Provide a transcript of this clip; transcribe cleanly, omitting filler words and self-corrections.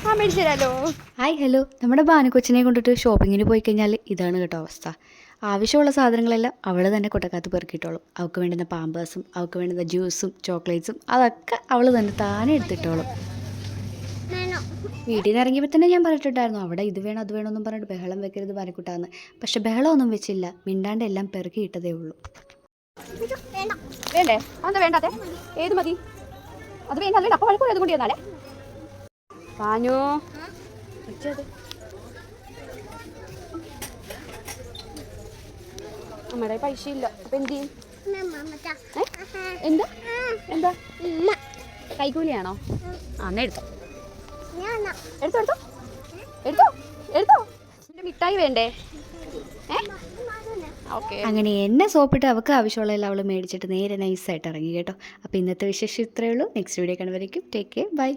ആ മേടിച്ചു തരാമല്ലോ. Hi hello. നമ്മുടെ ഭാനുക്കൊച്ചിനെ കൊണ്ടിട്ട് ഷോപ്പിങ്ങിന് പോയി കഴിഞ്ഞാൽ ഇതാണ് കേട്ടോ അവസ്ഥ. ആവശ്യമുള്ള സാധനങ്ങളെല്ലാം അവൾ തന്നെ കൊട്ടക്കകത്ത് പെറുക്കിയിട്ടോളും. അവൾക്ക് വേണ്ടുന്ന പാമ്പേഴ്സും അവൾക്ക് വേണ്ടുന്ന ജ്യൂസും ചോക്ലേറ്റ്സും അതൊക്കെ അവൾ തന്നെ താനെ എടുത്തിട്ടോളും. വീട്ടിൽ നിന്ന് ഇറങ്ങിയപ്പോൾ തന്നെ ഞാൻ പറഞ്ഞിട്ടുണ്ടായിരുന്നു അവിടെ ഇത് വേണം അത് വേണമെന്നും പറഞ്ഞിട്ട് ബഹളം വെക്കരുത് ഭാനുക്കുട്ടാന്ന്. പക്ഷെ ബഹളമൊന്നും വെച്ചില്ല, മിണ്ടാണ്ട് എല്ലാം പെറുക്കിയിട്ടതേ ഉള്ളൂ. വേണ്ടേ? അതെന്താ വേണ്ടാത്തെ? ഏത് മതി? അത് വേണ്ട. അല്ലേ അപ്പം വഴക്കൂടെ അതുകൊണ്ട് ചെന്നാലേ പാനു നമ്മുടെ പൈസ ഇല്ല. അപ്പം എന്ത് ചെയ്യും? എന്താ എന്താ കൈക്കൂലിയാണോ? എന്നാ എടുത്തോ എടുത്തോ എടുത്തോ എടുത്തോ എടുത്തോ. മിഠായി വേണ്ടേ? ഓക്കെ. അങ്ങനെ എന്നെ സോപ്പിട്ട് അവൾക്ക് ആവശ്യമുള്ളതെല്ലാം അവൾ മേടിച്ചിട്ട് നേരെ നൈസായിട്ട് ഇറങ്ങി കേട്ടോ. അപ്പോൾ ഇന്നത്തെ വിശേഷം ഇത്രയേ ഉള്ളൂ. നെക്സ്റ്റ് വീഡിയോ കാണുമ്പോഴേക്കും ടേക്ക് കെയർ, ബൈ.